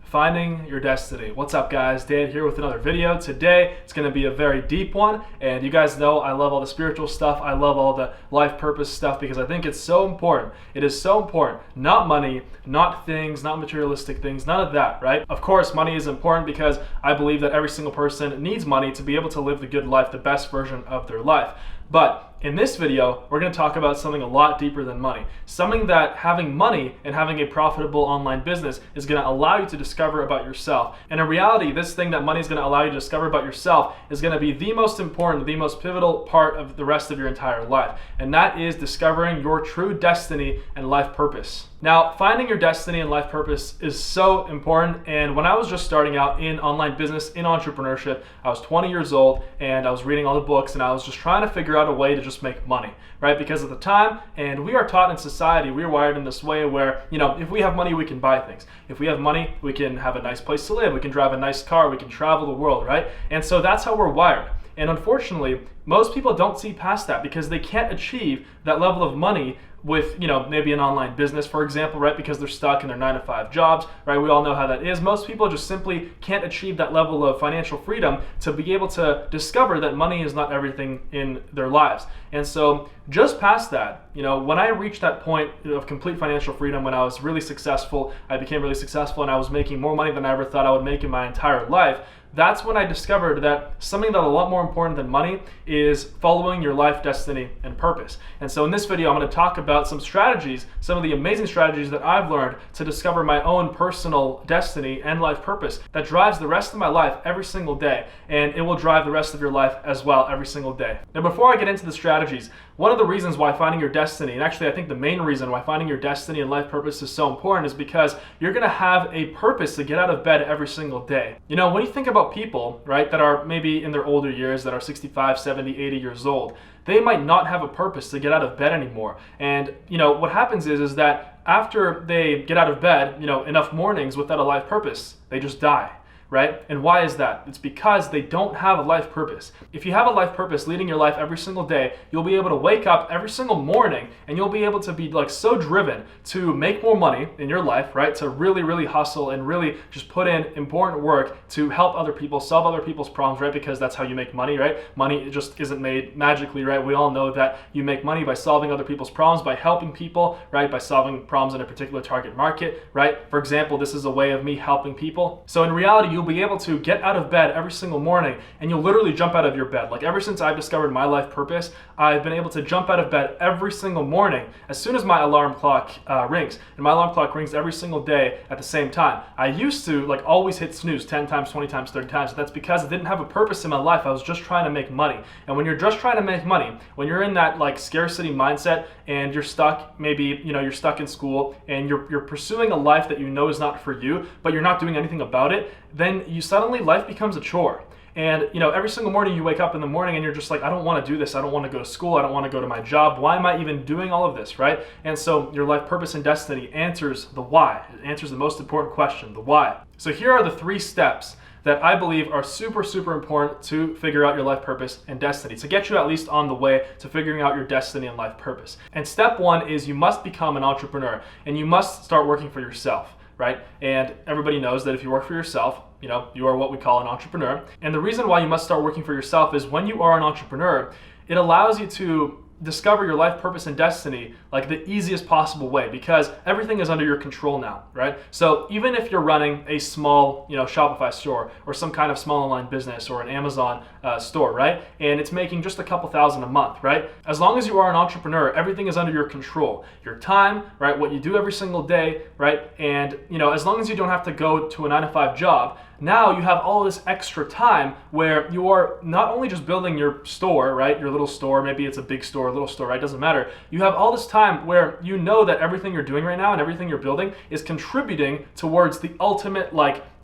Finding your destiny. What's up, guys? Dan here with another video. Today it's going to be a very deep one, and you guys know I love all the spiritual stuff. I love all the life purpose stuff because I think it's so important. It is so important. Not money, not things, not materialistic things, none of that, right? Of course, money is important because I believe that every single person needs money to be able to live the good life, the best version of their life. But in this video, we're going to talk about something a lot deeper than money. Something that having money and having a profitable online business is going to allow you to discover about yourself. And in reality, this thing that money is going to allow you to discover about yourself is going to be the most important, the most pivotal part of the rest of your entire life. And that is discovering your true destiny and life purpose. Now, finding your destiny and life purpose is so important. And when I was just starting out in online business, in entrepreneurship, I was 20 years old and I was reading all the books and I was just trying to figure out a way to just make money, right? Because at the time, and we are taught in society, we're wired in this way where, if we have money, we can buy things. If we have money, we can have a nice place to live. We can drive a nice car. We can travel the world, right? And so that's how we're wired. And unfortunately, most people don't see past that because they can't achieve that level of money with, maybe an online business, for example, right? Because they're stuck in their 9-to-5 jobs, right? We all know how that is. Most people just simply can't achieve that level of financial freedom to be able to discover that money is not everything in their lives. And so just past that, when I reached that point of complete financial freedom, when I was really successful, I became really successful and I was making more money than I ever thought I would make in my entire life. That's when I discovered that something that's a lot more important than money is following your life, destiny, and purpose. And so in this video, I'm going to talk about some strategies, some of the amazing strategies that I've learned to discover my own personal destiny and life purpose that drives the rest of my life every single day. And it will drive the rest of your life as well every single day. Now, before I get into the strategies, one of the reasons why finding your destiny, and actually I think the main reason why finding your destiny and life purpose is so important is because you're going to have a purpose to get out of bed every single day. When you think about people, right, that are maybe in their older years, that are 65, 70, 80 years old, they might not have a purpose to get out of bed anymore. And what happens is that after they get out of bed, enough mornings without a life purpose, they just die. Right? And why is that? It's because they don't have a life purpose. If you have a life purpose leading your life every single day, you'll be able to wake up every single morning and you'll be able to be so driven to make more money in your life, right? To really, really hustle and really just put in important work to help other people, solve other people's problems, right? Because that's how you make money, right? Money just isn't made magically, right? We all know that you make money by solving other people's problems, by helping people, right? By solving problems in a particular target market, right? For example, this is a way of me helping people. So in reality, you'll be able to get out of bed every single morning and you'll literally jump out of your bed. Like ever since I've discovered my life purpose, I've been able to jump out of bed every single morning as soon as my alarm clock rings. And my alarm clock rings every single day at the same time. I used to always hit snooze 10 times, 20 times, 30 times. That's because I didn't have a purpose in my life. I was just trying to make money. And when you're just trying to make money, when you're in that scarcity mindset and you're stuck, maybe you're stuck in school and you're pursuing a life that is not for you, but you're not doing anything about it, then suddenly life becomes a chore. And every single morning you wake up in the morning and you're just like, I don't want to do this. I don't want to go to school. I don't want to go to my job. Why am I even doing all of this, right? And so your life purpose and destiny answers the why. It answers the most important question, the why. So here are the 3 steps that I believe are super, super important to figure out your life purpose and destiny, to get you at least on the way to figuring out your destiny and life purpose. And step 1 is you must become an entrepreneur and you must start working for yourself. Right? And everybody knows that if you work for yourself, you are what we call an entrepreneur. And the reason why you must start working for yourself is when you are an entrepreneur, it allows you to discover your life purpose and destiny the easiest possible way because everything is under your control now, right? So even if you're running a small, Shopify store or some kind of small online business or an Amazon store, right? And it's making just a couple thousand a month, right? As long as you are an entrepreneur, everything is under your control. Your time, right? What you do every single day, right? And, as long as you don't have to go to a 9-to-5 job, now you have all this extra time where you are not only just building your store, right? Your little store, maybe it's a big store, a little store, right? Doesn't matter. You have all this time where that everything you're doing right now and everything you're building is contributing towards the ultimate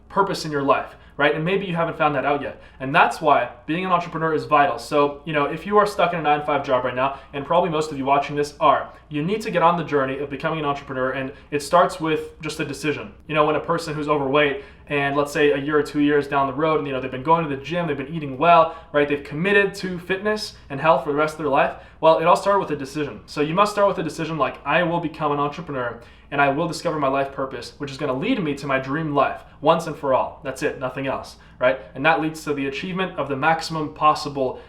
purpose in your life. Right? And maybe you haven't found that out yet. And that's why being an entrepreneur is vital. So, if you are stuck in a 9-to-5 job right now, and probably most of you watching this are, you need to get on the journey of becoming an entrepreneur. And it starts with just a decision. When a person who's overweight and let's say a year or 2 years down the road, and they've been going to the gym, they've been eating well, right? They've committed to fitness and health for the rest of their life. Well, it all started with a decision. So you must start with a decision like, I will become an entrepreneur. and I will discover my life purpose, which is going to lead me to my dream life once and for all. That's it, nothing else, right? And that leads to the achievement of the maximum possible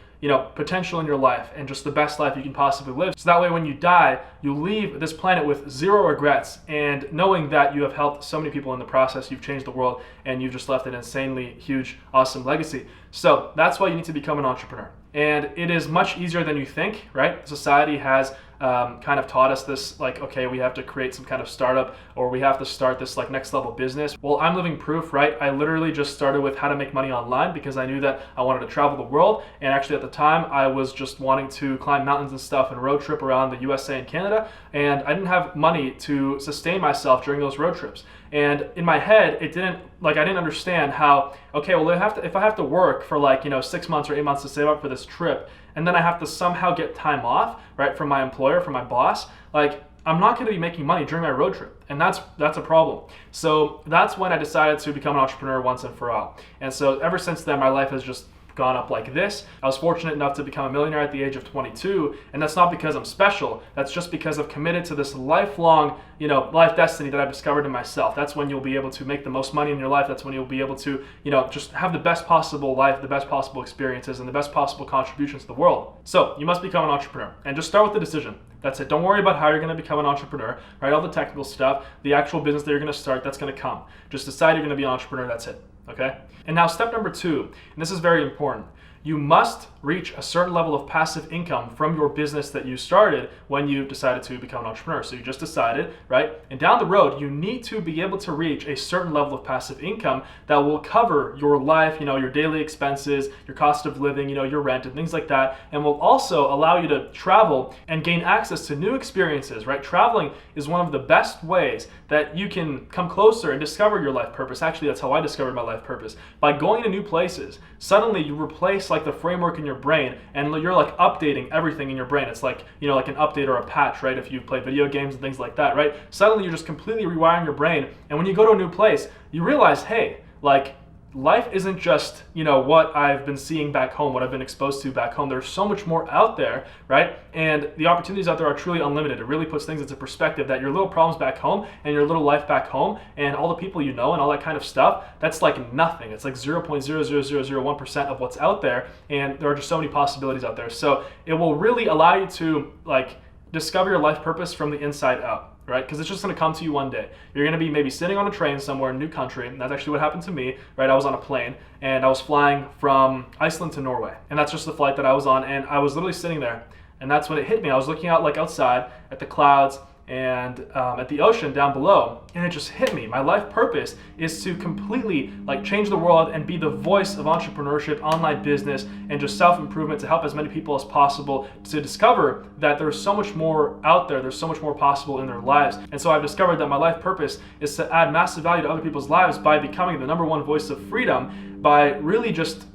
potential in your life and just the best life you can possibly live. So that way when you die, you leave this planet with zero regrets and knowing that you have helped so many people in the process, you've changed the world, and you've just left an insanely huge, awesome legacy. So that's why you need to become an entrepreneur. And it is much easier than you think, right? Society has kind of taught us this, like, okay, we have to create some kind of startup, or we have to start this like next level business. Well, I'm living proof, right? I literally just started with how to make money online because I knew that I wanted to travel the world. And actually at the time I was just wanting to climb mountains and stuff and road trip around the USA and Canada. And I didn't have money to sustain myself during those road trips. And in my head, I didn't understand how, okay, well, if I have to work for 6 months or 8 months to save up for this trip, and then I have to somehow get time off, right, from my employer, from my boss, I'm not going to be making money during my road trip. And that's a problem. So that's when I decided to become an entrepreneur once and for all. And so ever since then, my life has just gone up like this. I was fortunate enough to become a millionaire at the age of 22, and that's not because I'm special. That's just because I've committed to this lifelong, life destiny that I've discovered in myself. That's when you'll be able to make the most money in your life. That's when you'll be able to, just have the best possible life, the best possible experiences, and the best possible contributions to the world. So you must become an entrepreneur, and just start with the decision. That's it. Don't worry about how you're going to become an entrepreneur, right? All the technical stuff, the actual business that you're going to start, that's going to come. Just decide you're going to be an entrepreneur. That's it. Okay? And now step number 2, and this is very important. You must reach a certain level of passive income from your business that you started when you decided to become an entrepreneur. So you just decided, right? And down the road, you need to be able to reach a certain level of passive income that will cover your life, your daily expenses, your cost of living, your rent and things like that, and will also allow you to travel and gain access to new experiences, right? Traveling is one of the best ways that you can come closer and discover your life purpose. Actually, that's how I discovered my life purpose. By going to new places, suddenly you replace the framework in your brain, and you're updating everything in your brain. It's like an update or a patch, right? If you play video games and things like that, right? Suddenly you're just completely rewiring your brain, and when you go to a new place, you realize, hey, life isn't just, what I've been seeing back home, what I've been exposed to back home. There's so much more out there, right? And the opportunities out there are truly unlimited. It really puts things into perspective that your little problems back home and your little life back home and all the people and all that kind of stuff, that's nothing. It's 0.00001% of what's out there, and there are just so many possibilities out there. So it will really allow you to discover your life purpose from the inside out. Right? Because it's just going to come to you one day. You're going to be maybe sitting on a train somewhere in a new country, and that's actually what happened to me, right? I was on a plane, and I was flying from Iceland to Norway, and that's just the flight that I was on, and I was literally sitting there, and that's when it hit me. I was looking out outside at the clouds and at the ocean down below, and it just hit me. My life purpose is to completely change the world and be the voice of entrepreneurship, online business, and just self-improvement to help as many people as possible to discover that there's so much more out there, there's so much more possible in their lives. And so I've discovered that my life purpose is to add massive value to other people's lives by becoming the number one voice of freedom, by really just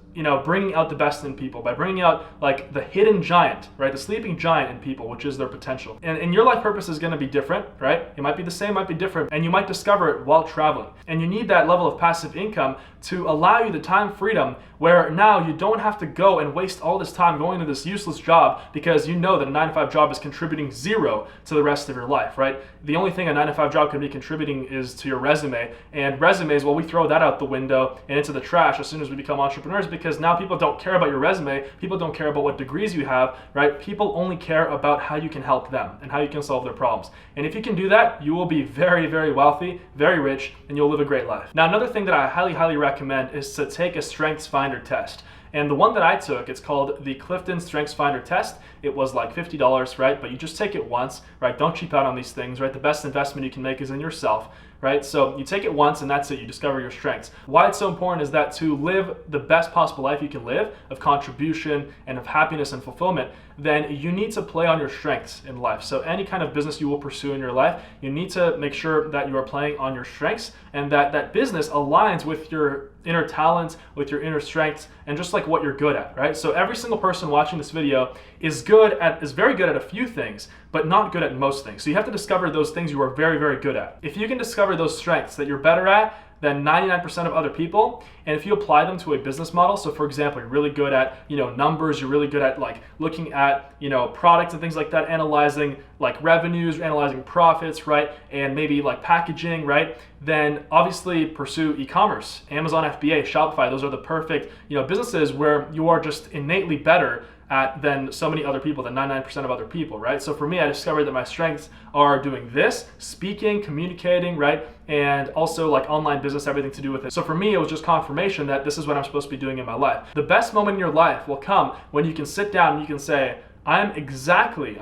bringing out the best in people, by bringing out the hidden giant, right? The sleeping giant in people, which is their potential. And your life purpose is going to be different, right? It might be the same, might be different, and you might discover it while traveling. And you need that level of passive income to allow you the time freedom where now you don't have to go and waste all this time going to this useless job because you know that a 9-to-5 job is contributing 0 to the rest of your life, right? The only thing a 9-to-5 job can be contributing is to your resume, and resumes, well, we throw that out the window and into the trash as soon as we become entrepreneurs, because now people don't care about your resume, people don't care about what degrees you have, right? People only care about how you can help them and how you can solve their problems. And if you can do that, you will be very, very wealthy, very rich, and you'll live a great life. Now, another thing that I highly, highly recommend is to take a Strengths Finder test. And the one that I took, it's called the Clifton Strengths Finder test. It was $50, right? But you just take it once, right? Don't cheap out on these things, right? The best investment you can make is in yourself, right? So you take it once and that's it. You discover your strengths. Why it's so important is that to live the best possible life you can live of contribution and of happiness and fulfillment, then you need to play on your strengths in life. So any kind of business you will pursue in your life, you need to make sure that you are playing on your strengths and that that business aligns with your inner talents, with your inner strengths, and just what you're good at, right? So every single person watching this video is very good at a few things, but not good at most things. So you have to discover those things you are very, very good at. If you can discover those strengths that you're better at, than 99% of other people. And if you apply them to a business model, so for example, you're really good at, numbers, you're really good at like looking at, products and things like that, analyzing like revenues, analyzing profits, right? And maybe like packaging, right? Then obviously pursue e-commerce, Amazon FBA, Shopify. Those are the perfect, businesses where you are just innately better at than so many other people, than 99% of other people, right? So for me, I discovered that my strengths are doing this, speaking, communicating, right? And also like online business, everything to do with it. So for me, it was just confirmation that this is what I'm supposed to be doing in my life. The best moment in your life will come when you can sit down and you can say, I'm exactly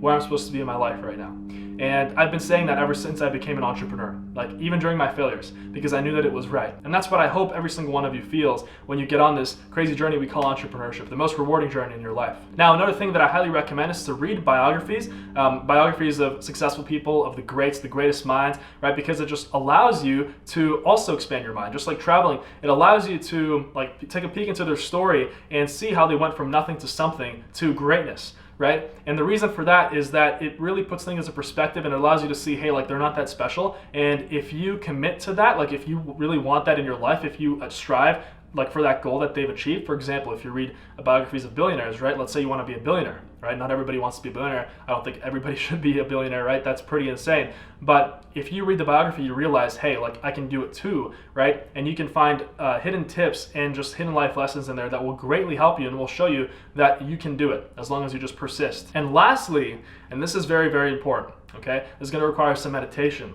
where I'm supposed to be in my life right now. And I've been saying that ever since I became an entrepreneur, like even during my failures, because I knew that it was right. And that's what I hope every single one of you feels when you get on this crazy journey we call entrepreneurship, the most rewarding journey in your life. Now, another thing that I highly recommend is to read biographies, biographies of successful people, of the greats, the greatest minds, right? Because it just allows you to also expand your mind. Just like traveling, it allows you to like take a peek into their story and see how they went from nothing to something to greatness, right? And the reason for that is that it really puts things into perspective and it allows you to see, hey, like they're not that special. And if you commit to that, like if you really want that in your life, if you strive like for that goal that they've achieved, for example, if you read biographies of billionaires, right? Let's say you want to be a billionaire, right? Not everybody wants to be a billionaire. I don't think everybody should be a billionaire, right? That's pretty insane. But if you read the biography, you realize, hey, like I can do it too, right? And you can find hidden tips and just hidden life lessons in there that will greatly help you and will show you that you can do it as long as you just persist. And lastly, and this is very, very important, okay? This is going to require some meditation.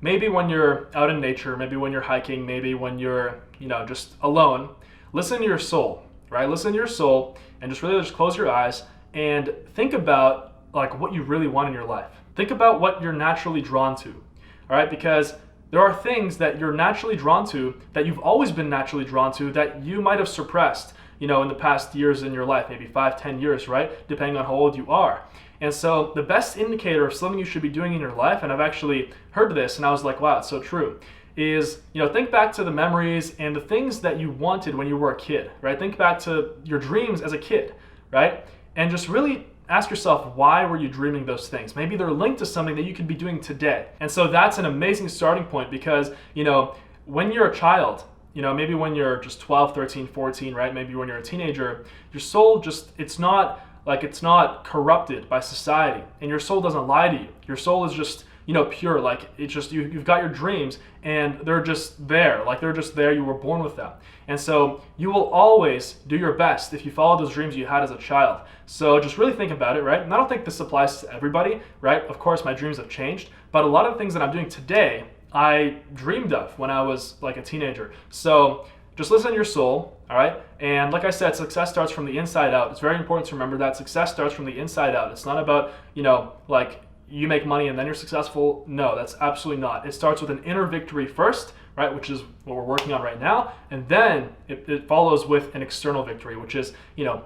Maybe when you're out in nature, maybe when you're hiking, maybe when you're, just alone, listen to your soul, right? Listen to your soul and just really just close your eyes and think about like what you really want in your life. Think about what you're naturally drawn to, all right? Because there are things that you're naturally drawn to, that you've always been naturally drawn to, that you might have suppressed, in the past years in your life, maybe 5-10 years, right? Depending on how old you are. And so the best indicator of something you should be doing in your life, and I've actually heard this and I was like, wow, it's so true, is, think back to the memories and the things that you wanted when you were a kid, right? Think back to your dreams as a kid, right? And just really ask yourself, why were you dreaming those things? Maybe they're linked to something that you could be doing today. And so that's an amazing starting point because, when you're a child, maybe when you're just 12, 13, 14, right? Maybe when you're a teenager, your soul it's not corrupted by society, and your soul doesn't lie to you. Your soul is just, pure. Like it's just, you've got your dreams and they're just there. Like they're just there. You were born with them. And so you will always do your best if you follow those dreams you had as a child. So just really think about it, right? And I don't think this applies to everybody, right? Of course, my dreams have changed, but a lot of the things that I'm doing today, I dreamed of when I was like a teenager. So just listen to your soul, all right? And like I said, success starts from the inside out. It's very important to remember that success starts from the inside out. It's not about, like you make money and then you're successful. No, that's absolutely not. It starts with an inner victory first, right? Which is what we're working on right now. And then it follows with an external victory, which is,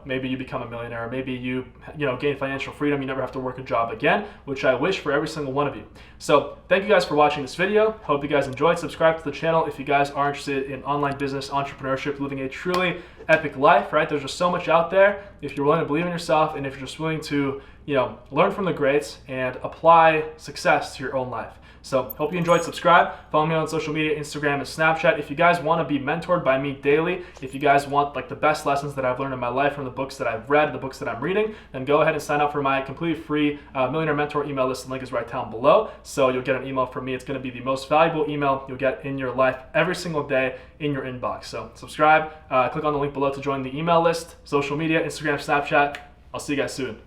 maybe you become a millionaire, maybe you, gain financial freedom. You never have to work a job again, which I wish for every single one of you. So thank you guys for watching this video. Hope you guys enjoyed. Subscribe to the channel if you guys are interested in online business, entrepreneurship, living a truly epic life, right? There's just so much out there. If you're willing to believe in yourself and if you're just willing to, learn from the greats and apply success to your own life. So hope you enjoyed. Subscribe, follow me on social media, Instagram and Snapchat. If you guys want to be mentored by me daily, if you guys want like the best lessons that I've learned in my life from the books that I've read, the books that I'm reading, then go ahead and sign up for my completely free Millionaire Mentor email list. The link is right down below. So you'll get an email from me. It's going to be the most valuable email you'll get in your life every single day in your inbox. So subscribe, click on the link below to join the email list, social media, Instagram, Snapchat. I'll see you guys soon.